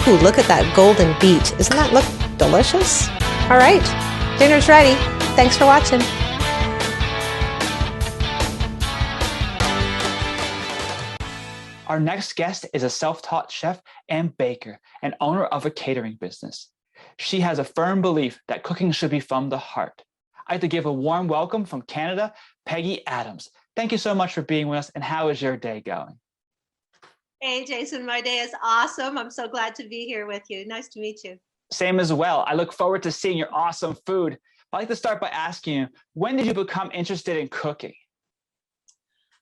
Ooh, look at that golden beet. Doesn't that look delicious? All right, dinner's ready. Thanks for watching. Our next guest is a self-taught chef and baker and owner of a catering business. She has a firm belief that cooking should be from the heart. I'd like to give a warm welcome from Canada, Peggy Adams. Thank you so much for being with us, and how is your day going? Hey, Jason, my day is awesome. I'm so glad to be here with you. Nice to meet you. Same as well. I look forward to seeing your awesome food. I'd like to start by asking you, when did you become interested in cooking?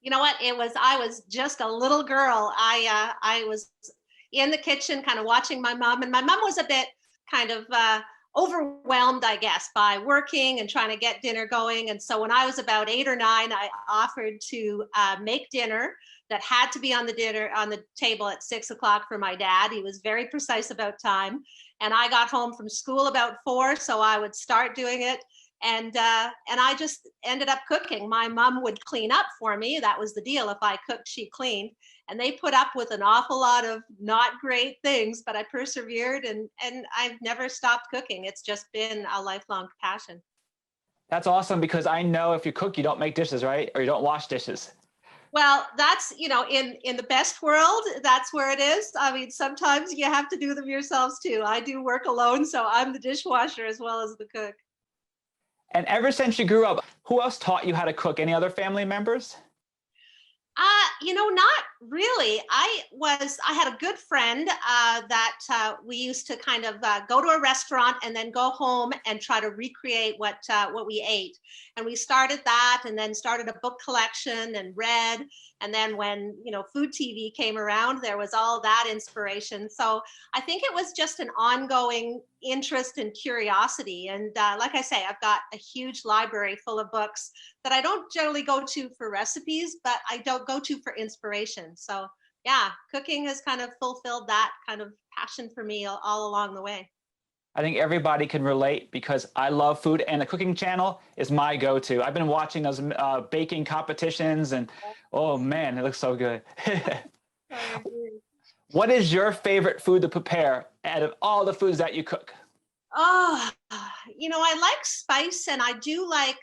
You know what? I was just a little girl. I was in the kitchen kind of watching my mom, and my mom was a bit kind of overwhelmed, I guess, by working and trying to get dinner going. And so when I was about 8 or 9, I offered to make dinner that had to be on the table at 6 o'clock for my dad. He was very precise about time. And I got home from school about 4, so I would start doing it. And I just ended up cooking. My mom would clean up for me. That was the deal. If I cooked, she cleaned. And they put up with an awful lot of not great things, but I persevered, and I've never stopped cooking. It's just been a lifelong passion. That's awesome, because I know if you cook, you don't make dishes, right? Or you don't wash dishes. Well, that's, in the best world, that's where it is. I mean, sometimes you have to do them yourselves too. I do work alone, so I'm the dishwasher as well as the cook. And ever since you grew up, who else taught you how to cook? Any other family members? Not really. I had a good friend that we used to kind of go to a restaurant and then go home and try to recreate what we ate. And we started that, and then started a book collection and read. And then when, food TV came around, there was all that inspiration. So I think it was just an ongoing interest and curiosity. And like I say, I've got a huge library full of books that I don't generally go to for recipes, but I don't go to for inspiration. So yeah, cooking has kind of fulfilled that kind of passion for me all along the way. I think everybody can relate, because I love food, and the cooking channel is my go-to. I've been watching those baking competitions, and oh man, it looks so good. What is your favorite food to prepare out of all the foods that you cook? Oh, I like spice, and I do like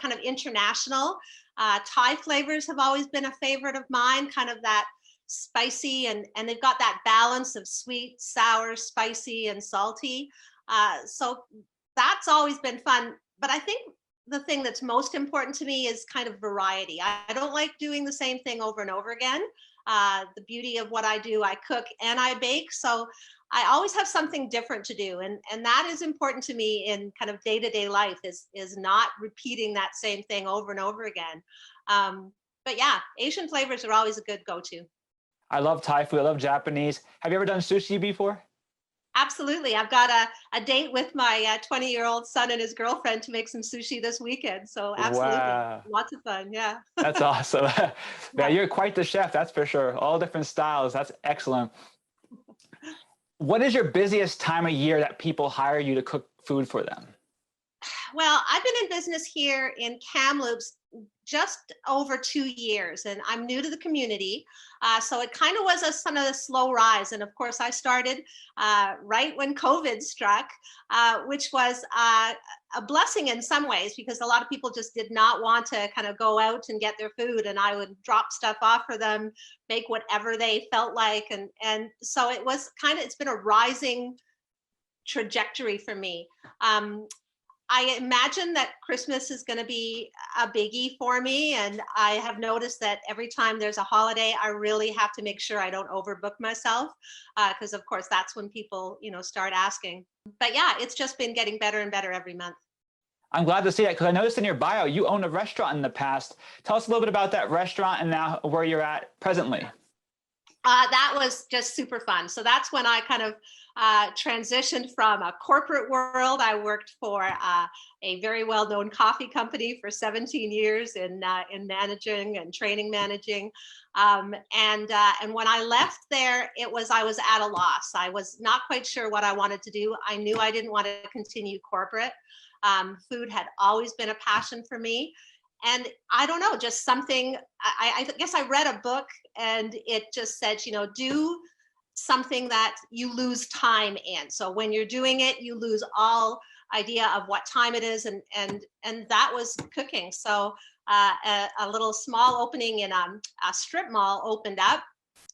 kind of international. Thai flavors have always been a favorite of mine, kind of that spicy, and they've got that balance of sweet, sour, spicy, and salty. So that's always been fun. But I think the thing that's most important to me is kind of variety. I don't like doing the same thing over and over again. The beauty of what I do, I cook and I bake. So I always have something different to do. And that is important to me in kind of day-to-day life, is not repeating that same thing over and over again. But yeah, Asian flavors are always a good go-to. I love Thai food. I love Japanese. Have you ever done sushi before? Absolutely. I've got a date with my 20-year-old son and his girlfriend to make some sushi this weekend. So absolutely. Wow. Lots of fun. Yeah. That's awesome. Yeah, you're quite the chef, that's for sure. All different styles. That's excellent. What is your busiest time of year that people hire you to cook food for them? Well, I've been in business here in Kamloops just over 2 years, and I'm new to the community. So it kind of was a slow rise. And of course, I started right when COVID struck, which was a blessing in some ways, because a lot of people just did not want to kind of go out and get their food, and I would drop stuff off for them, make whatever they felt like. And so it's been a rising trajectory for me. I imagine that Christmas is going to be a biggie for me. And I have noticed that every time there's a holiday, I really have to make sure I don't overbook myself, because of course that's when people, start asking. But yeah, it's just been getting better and better every month. I'm glad to see that, because I noticed in your bio, you owned a restaurant in the past. Tell us a little bit about that restaurant and now where you're at presently. That was just super fun. So that's when I kind of transitioned from a corporate world. I worked for a very well-known coffee company for 17 years in managing and training managing. And when I left there, I was at a loss. I was not quite sure what I wanted to do. I knew I didn't want to continue corporate. Food had always been a passion for me. And I don't know, just something, I guess I read a book and it just said, do something that you lose time in. So when you're doing it, you lose all idea of what time it is, and that was cooking. So a little small opening in a strip mall opened up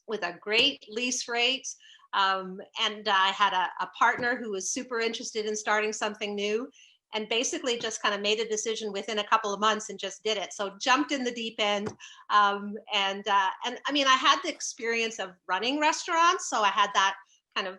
with a great lease rate. And I had a partner who was super interested in starting something new, and basically just kind of made a decision within a couple of months and just did it. So jumped in the deep end. And I mean, I had the experience of running restaurants, so I had that kind of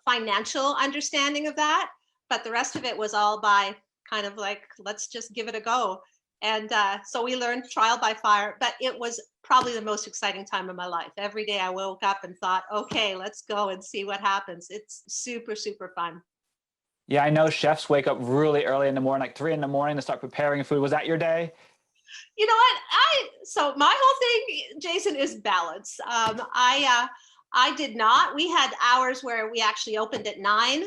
financial understanding of that. But the rest of it was all by kind of like, let's just give it a go. And so we learned trial by fire, but it was probably the most exciting time of my life. Every day I woke up and thought, okay, let's go and see what happens. It's super, super fun. Yeah, I know chefs wake up really early in the morning, like 3 a.m. to start preparing food. Was that your day? You know what? So my whole thing, Jason, is balance. I did not. We had hours where we actually opened at 9.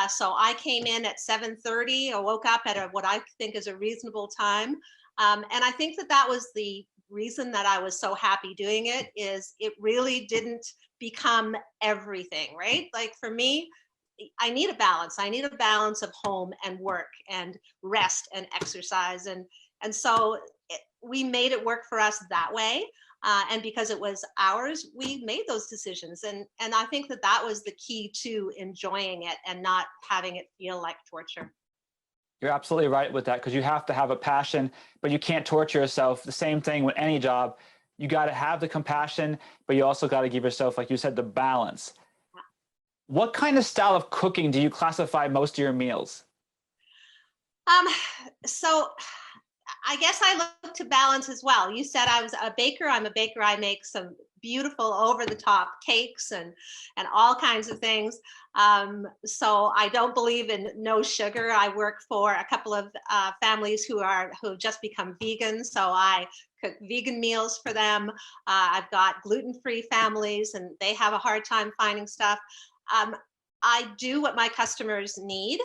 So I came in at 7:30. I woke up at what I think is a reasonable time. And I think that was the reason that I was so happy doing it, is it really didn't become everything, right? Like for me, I need a balance. I need a balance of home and work and rest and exercise. And so we made it work for us that way. And because it was ours, we made those decisions. And I think that was the key to enjoying it and not having it feel like torture. You're absolutely right with that, because you have to have a passion, but you can't torture yourself. The same thing with any job. You got to have the compassion, but you also got to give yourself, like you said, the balance. What kind of style of cooking do you classify most of your meals? So I guess I look to balance as well. You said I was a baker. I'm a baker. I make some beautiful over-the-top cakes and all kinds of things. So I don't believe in no sugar. I work for a couple of families who have just become vegan. So I cook vegan meals for them. I've got gluten-free families, and they have a hard time finding stuff. I do what my customers need,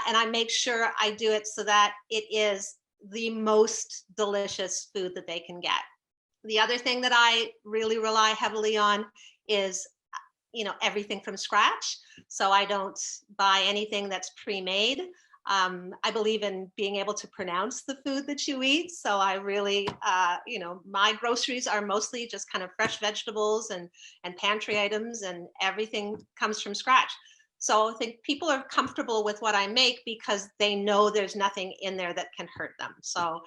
and I make sure I do it so that it is the most delicious food that they can get. The other thing that I really rely heavily on is, everything from scratch. So I don't buy anything that's pre-made. I believe in being able to pronounce the food that you eat. So I really, my groceries are mostly just kind of fresh vegetables and pantry items, and everything comes from scratch. So I think people are comfortable with what I make because they know there's nothing in there that can hurt them. So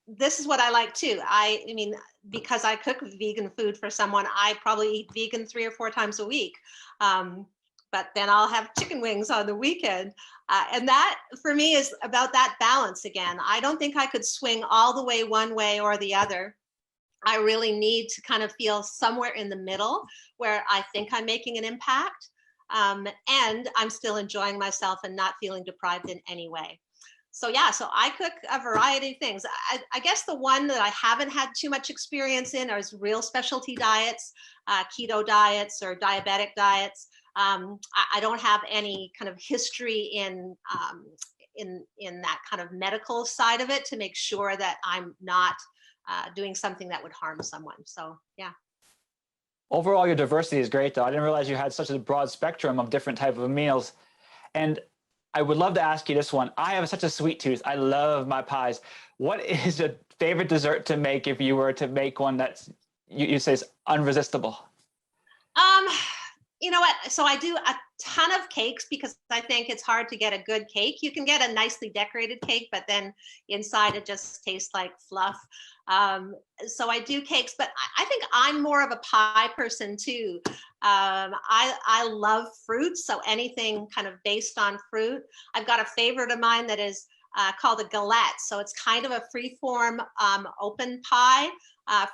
this is what I like too. I mean, because I cook vegan food for someone, I probably eat vegan 3 or 4 times a week. But then I'll have chicken wings on the weekend. And that for me is about that balance again. I don't think I could swing all the way one way or the other. I really need to kind of feel somewhere in the middle where I think I'm making an impact, and I'm still enjoying myself and not feeling deprived in any way. So yeah, so I cook a variety of things. I guess the one that I haven't had too much experience in is real specialty diets, keto diets or diabetic diets. I don't have any kind of history in that kind of medical side of it to make sure that I'm not doing something that would harm someone. So yeah. Overall, your diversity is great, though. I didn't realize you had such a broad spectrum of different types of meals. And I would love to ask you this one. I have such a sweet tooth. I love my pies. What is your favorite dessert to make if you were to make one that's, you say is unresistible? You know what? So I do a ton of cakes because I think it's hard to get a good cake. You can get a nicely decorated cake, but then inside it just tastes like fluff. So I do cakes, but I think I'm more of a pie person too. I love fruit, so anything kind of based on fruit. I've got a favorite of mine that is called a galette. So it's kind of a free-form open pie.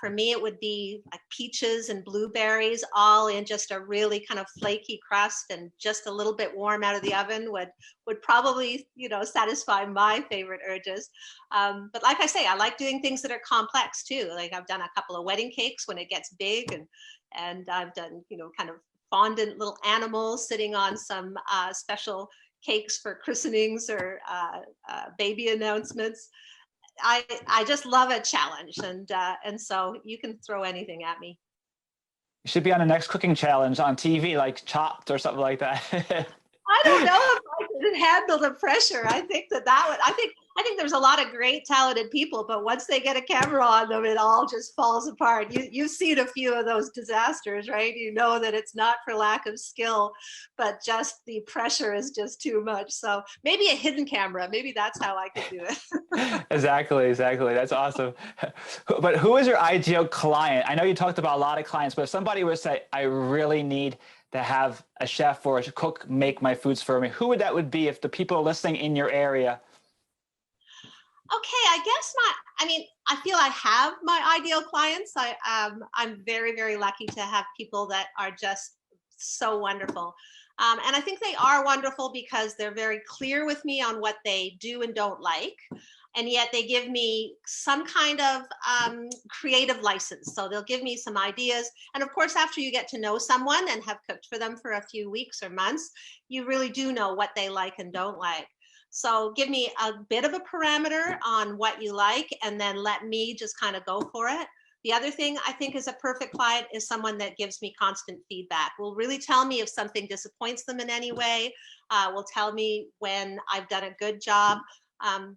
For me, it would be like peaches and blueberries, all in just a really kind of flaky crust, and just a little bit warm out of the oven would probably, satisfy my favorite urges. But like I say, I like doing things that are complex too. Like I've done a couple of wedding cakes when it gets big, and I've done, kind of fondant little animals sitting on some special cakes for christenings or baby announcements. I just love a challenge, and so you can throw anything at me. You should be on the next cooking challenge on TV, like Chopped or something like that. I don't know if I could handle the pressure. I think that would. I think there's a lot of great, talented people, but once they get a camera on them, it all just falls apart. You've seen a few of those disasters, right? You know that it's not for lack of skill, but just the pressure is just too much. So maybe a hidden camera. Maybe that's how I could do it. Exactly. That's awesome. But who is your ideal client? I know you talked about a lot of clients, but if somebody would say, I really need to have a chef or a cook make my foods for me, who would be if the people listening in your area? Okay, I feel I have my ideal clients. I'm very, very lucky to have people that are just so wonderful. And I think they are wonderful because they're very clear with me on what they do and don't like. And yet they give me some kind of creative license. So they'll give me some ideas. And of course, after you get to know someone and have cooked for them for a few weeks or months, you really do know what they like and don't like. So give me a bit of a parameter on what you like, and then let me just kind of go for it. The other thing I think is a perfect client is someone that gives me constant feedback, will really tell me if something disappoints them in any way, will tell me when I've done a good job,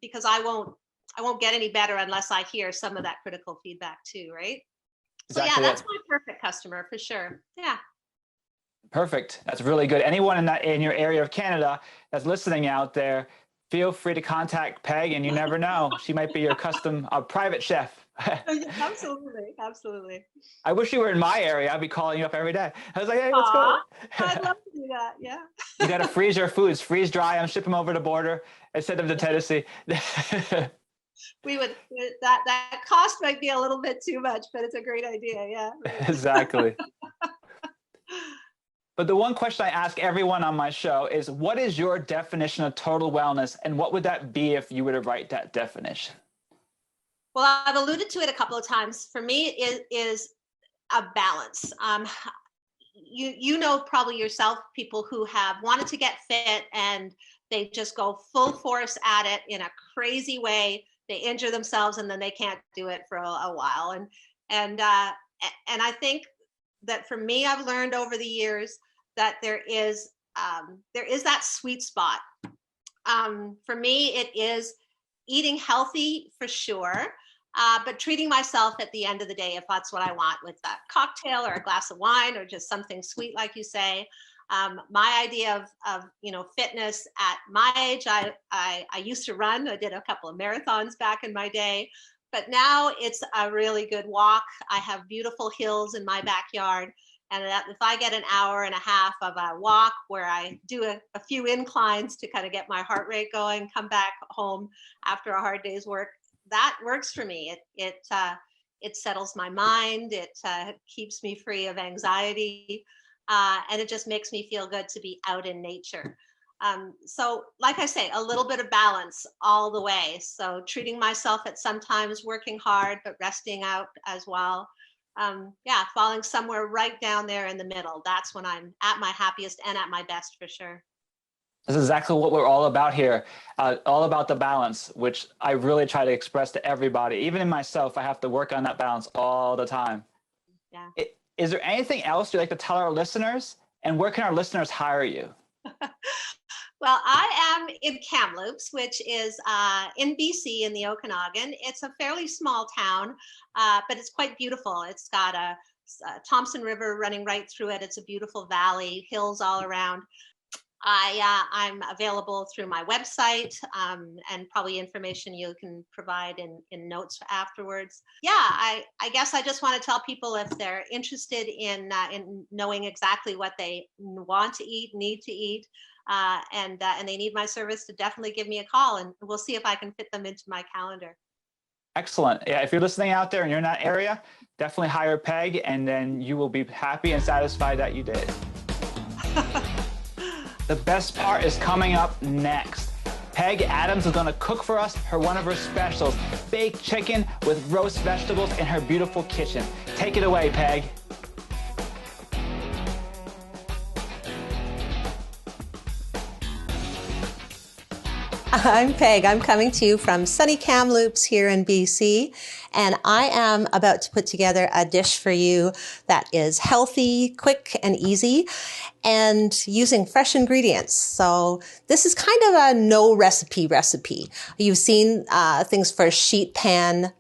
because I won't get any better unless I hear some of that critical feedback too, right? So Exactly. yeah, that's my perfect customer for sure. Yeah. Perfect. That's really good. Anyone in your area of Canada that's listening out there, feel free to contact Peg, and you never know, she might be your custom private chef. Absolutely. I wish you were in my area. I'd be calling you up every day. I was like, hey, let's go. I'd love to do that. Yeah. You got to freeze your foods, freeze dry them, ship them over the border and send them to Tennessee. We would, that cost might be a little bit too much, but it's a great idea. Yeah. Exactly. But the one question I ask everyone on my show is, what is your definition of total wellness? And what would that be if you were to write that definition? Well, I've alluded to it a couple of times. For me, it is a balance. You know probably yourself, people who have wanted to get fit and they just go full force at it in a crazy way. They injure themselves and then they can't do it for a while. And I think that for me, I've learned over the years that there is that sweet spot. For me, it is eating healthy for sure, but treating myself at the end of the day, if that's what I want, with a cocktail or a glass of wine or just something sweet, like you say. My idea of fitness at my age, I used to run. I did a couple of marathons back in my day, but now it's a really good walk. I have beautiful hills in my backyard. And if I get an hour and a half of a walk where I do a few inclines to kind of get my heart rate going, come back home after a hard day's work, that works for me. It settles my mind. It keeps me free of anxiety. And it just makes me feel good to be out in nature. So like I say, a little bit of balance all the way. So treating myself at sometimes working hard, but resting out as well. Falling somewhere right down there in the middle. That's when I'm at my happiest and at my best for sure. This is exactly what we're all about here. All about the balance, which I really try to express to everybody. Even in myself, I have to work on that balance all the time. Yeah. Is there anything else you'd like to tell our listeners? And where can our listeners hire you? Well, I am in Kamloops, which is in BC in the Okanagan. It's a fairly small town, but it's quite beautiful. It's got a Thompson River running right through it. It's a beautiful valley, hills all around. I'm available through my website and probably information you can provide in notes afterwards. Yeah, I guess I just want to tell people, if they're interested in knowing exactly what they want to eat, need to eat, and they need my service, to definitely give me a call, and we'll see if I can fit them into my calendar. Excellent. Yeah, if you're listening out there and you're in that area, definitely hire Peg, and then you will be happy and satisfied that you did. The best part is coming up next. Peg Adams is going to cook for us one of her specials, baked chicken with roast vegetables in her beautiful kitchen. Take it away, Peg. I'm Peg. I'm coming to you from sunny Kamloops here in BC. and I am about to put together a dish for you that is healthy, quick, and easy, and using fresh ingredients. So this is kind of a no recipe. You've seen things for sheet pan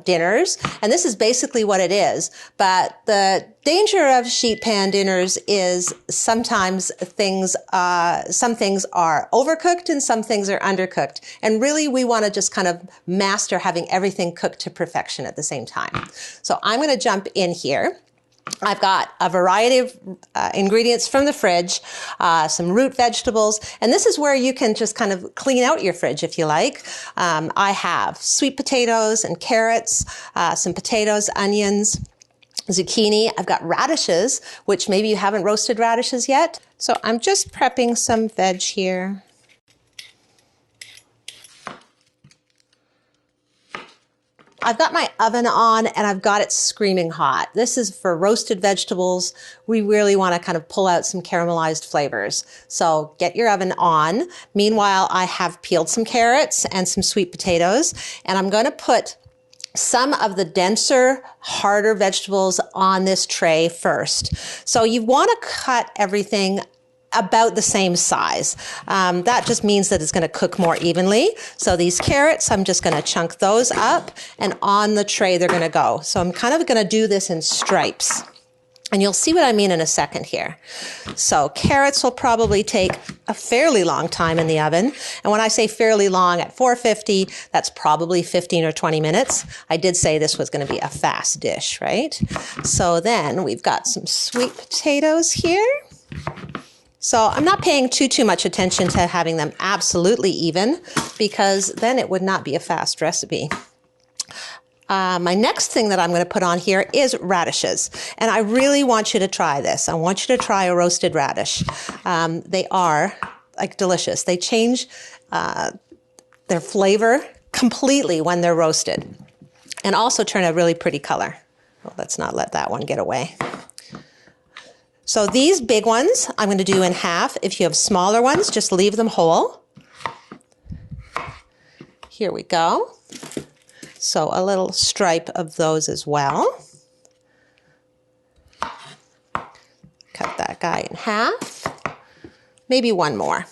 dinners, and this is basically what it is. But the danger of sheet pan dinners is sometimes some things are overcooked and some things are undercooked. And really, we want to just kind of master having everything cooked to perfection at the same time. So I'm going to jump in here. I've got a variety of ingredients from the fridge, some root vegetables, and this is where you can just kind of clean out your fridge if you like. I have sweet potatoes and carrots, some potatoes, onions, zucchini. I've got radishes, which maybe you haven't roasted radishes yet. So I'm just prepping some veg here. I've got my oven on and I've got it screaming hot. This is for roasted vegetables. We really want to kind of pull out some caramelized flavors. So get your oven on. Meanwhile, I have peeled some carrots and some sweet potatoes, and I'm going to put some of the denser, harder vegetables on this tray first. So you want to cut everything about the same size. That just means that it's going to cook more evenly. So these carrots, I'm just going to chunk those up, and on the tray they're going to go. So I'm kind of going to do this in stripes. And you'll see what I mean in a second here. So carrots will probably take a fairly long time in the oven. And when I say fairly long, at 450, that's probably 15 or 20 minutes. I did say this was going to be a fast dish, right? So then we've got some sweet potatoes here. So I'm not paying too much attention to having them absolutely even, because then it would not be a fast recipe. My next thing that I'm going to put on here is radishes. And I really want you to try this. I want you to try a roasted radish. They are like delicious. They change their flavor completely when they're roasted, and also turn a really pretty color. Well, let's not let that one get away. So these big ones I'm going to do in half. If you have smaller ones, just leave them whole. Here we go. So a little stripe of those as well. Cut that guy in half. Maybe one more.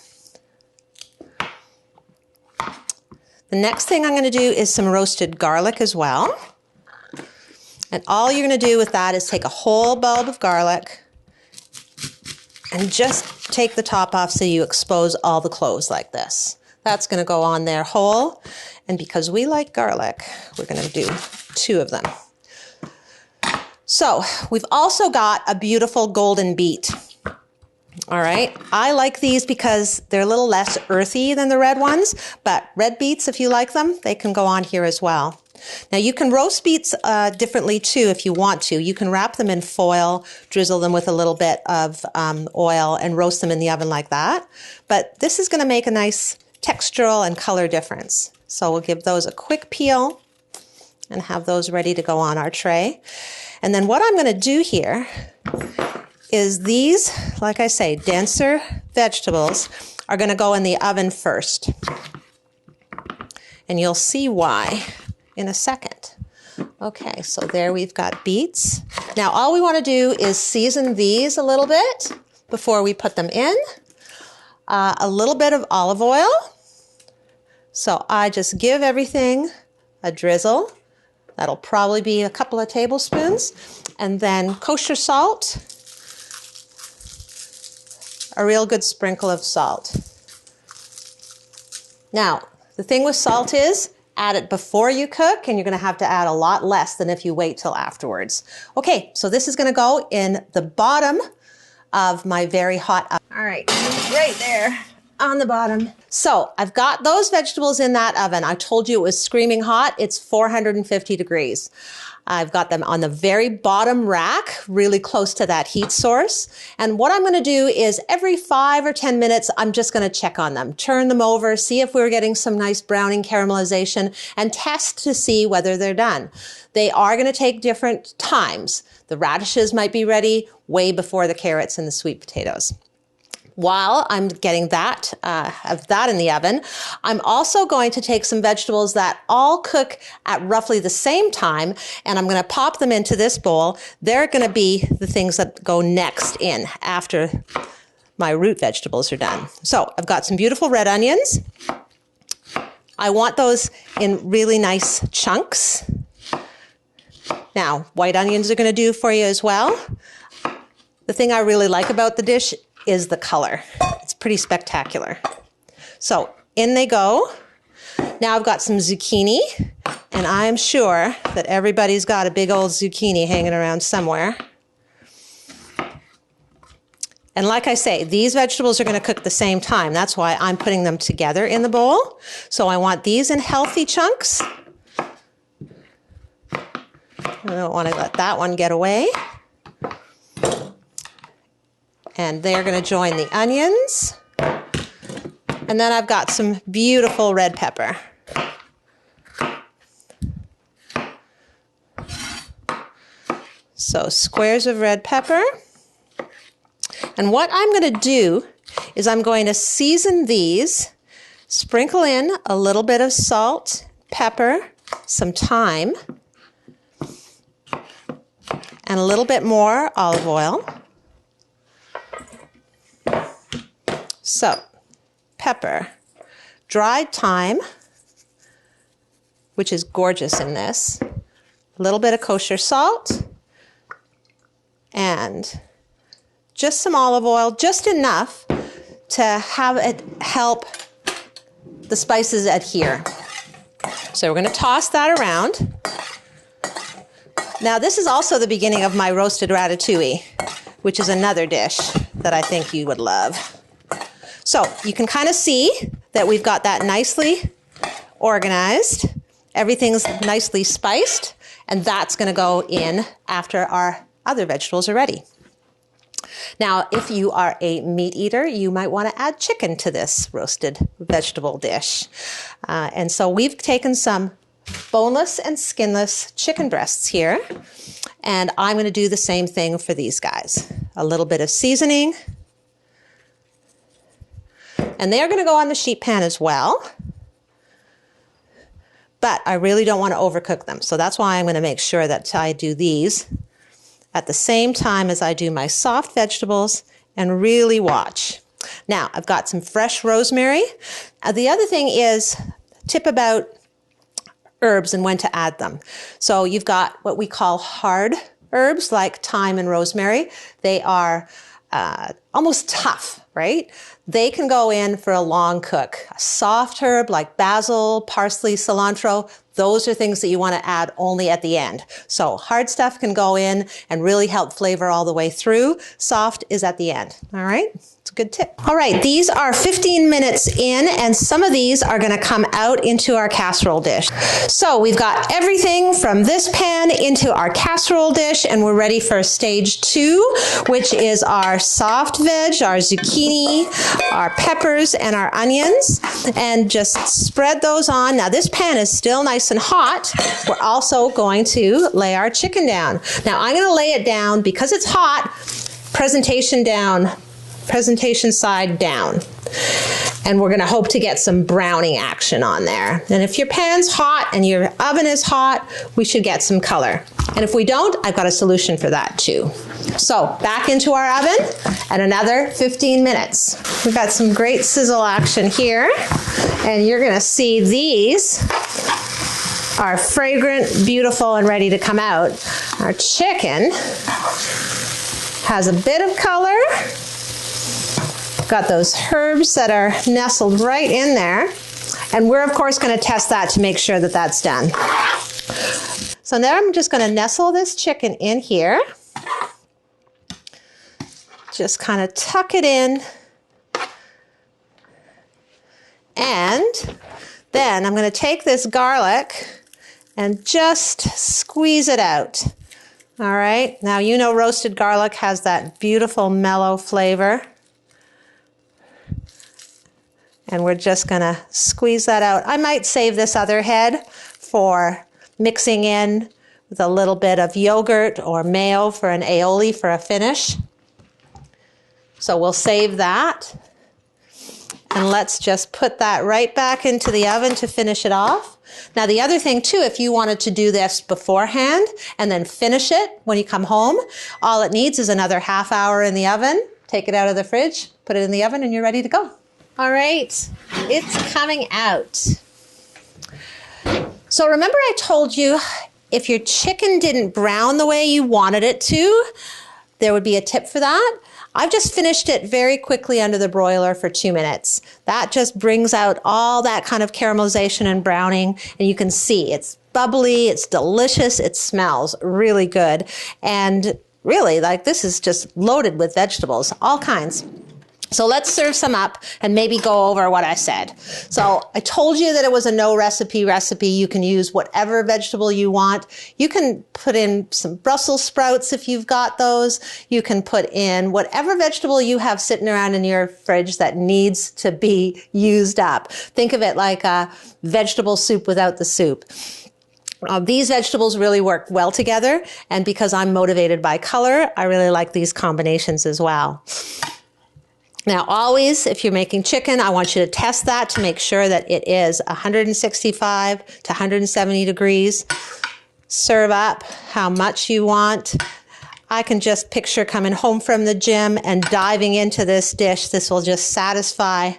The next thing I'm going to do is some roasted garlic as well. And all you're going to do with that is take a whole bulb of garlic and just take the top off so you expose all the cloves like this. That's going to go on there whole. And because we like garlic, we're going to do 2 of them. So we've also got a beautiful golden beet. All right. I like these because they're a little less earthy than the red ones, but red beets, if you like them, they can go on here as well. Now you can roast beets differently too if you want to. You can wrap them in foil, drizzle them with a little bit of oil, and roast them in the oven like that. But this is going to make a nice textural and color difference. So we'll give those a quick peel and have those ready to go on our tray. And then what I'm going to do here is these, like I say, denser vegetables are going to go in the oven first. And you'll see why in a second. Okay, so there we've got beets. Now all we want to do is season these a little bit before we put them in. A little bit of olive oil. So I just give everything a drizzle. That'll probably be a couple of tablespoons. And then kosher salt. A real good sprinkle of salt. Now, the thing with salt is, add it before you cook, and you're going to have to add a lot less than if you wait till afterwards. Okay, so this is going to go in the bottom of my very hot oven. All right, right there on the bottom. So I've got those vegetables in that oven. I told you it was screaming hot. It's 450 degrees. I've got them on the very bottom rack, really close to that heat source. And what I'm going to do is every 5 or 10 minutes, I'm just going to check on them, turn them over, see if we're getting some nice browning caramelization, and test to see whether they're done. They are going to take different times. The radishes might be ready way before the carrots and the sweet potatoes. While I'm getting that in the oven, I'm also going to take some vegetables that all cook at roughly the same time, and I'm going to pop them into this bowl. They're going to be the things that go next in after my root vegetables are done. So I've got some beautiful red onions. I want those in really nice chunks. Now, white onions are going to do for you as well. The thing I really like about the dish is the color. It's pretty spectacular. So in they go. Now I've got some zucchini, and I'm sure that everybody's got a big old zucchini hanging around somewhere. And like I say, these vegetables are going to cook at the same time. That's why I'm putting them together in the bowl. So I want these in healthy chunks. I don't want to let that one get away. And they're going to join the onions. And then I've got some beautiful red pepper. So squares of red pepper. And what I'm going to do is I'm going to season these, sprinkle in a little bit of salt, pepper, some thyme, and a little bit more olive oil. So, pepper, dried thyme, which is gorgeous in this, a little bit of kosher salt, and just some olive oil, just enough to have it help the spices adhere. So we're going to toss that around. Now this is also the beginning of my roasted ratatouille, which is another dish that I think you would love. So you can kind of see that we've got that nicely organized. Everything's nicely spiced, and that's going to go in after our other vegetables are ready. Now, if you are a meat eater, you might want to add chicken to this roasted vegetable dish. And so we've taken some boneless and skinless chicken breasts here, and I'm going to do the same thing for these guys. A little bit of seasoning. And they're going to go on the sheet pan as well. But I really don't want to overcook them. So that's why I'm going to make sure that I do these at the same time as I do my soft vegetables and really watch. Now, I've got some fresh rosemary. The other thing is, tip about herbs and when to add them. So you've got what we call hard herbs like thyme and rosemary. They are almost tough, right? They can go in for a long cook. A soft herb like basil, parsley, cilantro, those are things that you want to add only at the end. So hard stuff can go in and really help flavor all the way through. Soft is at the end. All right? It's a good tip. All right, these are 15 minutes in, and some of these are going to come out into our casserole dish. So we've got everything from this pan into our casserole dish, and we're ready for stage 2, which is our soft veg, our zucchini, our peppers, and our onions. And just spread those on. Now this pan is still nice and hot. We're also going to lay our chicken down. Now I'm going to lay it down because it's hot, presentation down, presentation side down. And we're going to hope to get some browning action on there. And if your pan's hot and your oven is hot, we should get some color. And if we don't, I've got a solution for that too. So back into our oven and another 15 minutes. We've got some great sizzle action here. And you're going to see these are fragrant, beautiful, and ready to come out. Our chicken has a bit of color. Got those herbs that are nestled right in there. And we're, of course, going to test that to make sure that that's done. So now I'm just going to nestle this chicken in here. Just kind of tuck it in. And then I'm going to take this garlic and just squeeze it out. All right. Now, you know roasted garlic has that beautiful mellow flavor. And we're just going to squeeze that out. I might save this other head for mixing in with a little bit of yogurt or mayo for an aioli for a finish. So we'll save that. And let's just put that right back into the oven to finish it off. Now the other thing too, if you wanted to do this beforehand and then finish it when you come home, all it needs is another half hour in the oven. Take it out of the fridge, put it in the oven, and you're ready to go. All right, it's coming out. So remember I told you if your chicken didn't brown the way you wanted it to, there would be a tip for that. I've just finished it very quickly under the broiler for 2 minutes. That just brings out all that kind of caramelization and browning, and you can see it's bubbly, it's delicious, it smells really good. And really, like, this is just loaded with vegetables, all kinds. So let's serve some up and maybe go over what I said. So I told you that it was a no recipe. You can use whatever vegetable you want. You can put in some Brussels sprouts if you've got those. You can put in whatever vegetable you have sitting around in your fridge that needs to be used up. Think of it like a vegetable soup without the soup. These vegetables really work well together, and because I'm motivated by color, I really like these combinations as well. Now, always, if you're making chicken, I want you to test that to make sure that it is 165 to 170 degrees. Serve up how much you want. I can just picture coming home from the gym and diving into this dish. This will just satisfy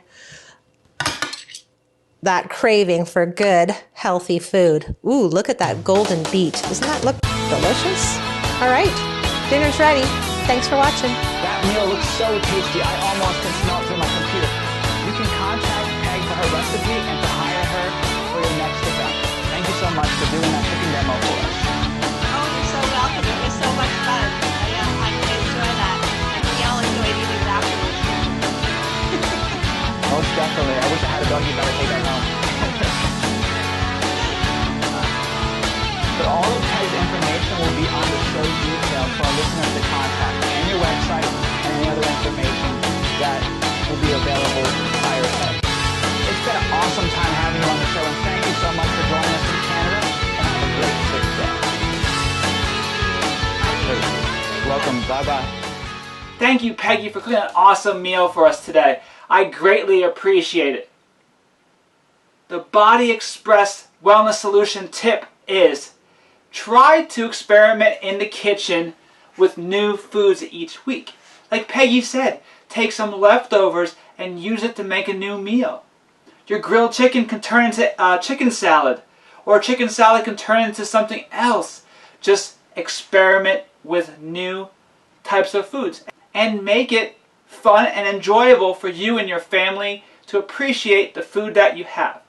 that craving for good, healthy food. Ooh, look at that golden beet. Doesn't that look delicious? All right, dinner's ready. Thanks for watching. That meal looks so tasty, I almost can smell it through my computer. You can contact Peg for her recipe and to hire her for your next event. Thank you so much for doing that cooking demo for us. Oh, you're so welcome. It was so much fun. I enjoy that. And we all enjoyed eating it afterwards. Most definitely. I wish I had a dog. You better take that home. But all of Peg's information will be on the show details for our listeners to contact, and your website and any other information that will be available via Peg. It's been an awesome time having you on the show, and thank you so much for joining us from Canada, and have a great trip day. Welcome. Bye-bye. Thank you, Peggy, for cooking an awesome meal for us today. I greatly appreciate it. The Body Express Wellness Solution tip is try to experiment in the kitchen with new foods each week. Like Peggy said, take some leftovers and use it to make a new meal. Your grilled chicken can turn into chicken salad, or chicken salad can turn into something else. Just experiment with new types of foods and make it fun and enjoyable for you and your family to appreciate the food that you have.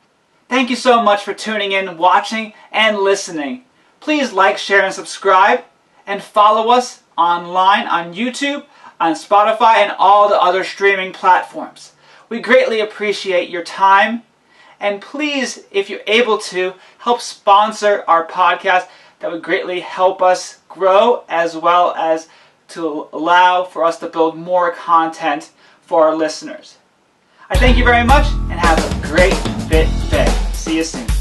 Thank you so much for tuning in, watching, and listening. Please like, share, and subscribe, and follow us online on YouTube, on Spotify, and all the other streaming platforms. We greatly appreciate your time, and please, if you're able to, help sponsor our podcast. That would greatly help us grow, as well as to allow for us to build more content for our listeners. I thank you very much, and have a great fit day. See you soon.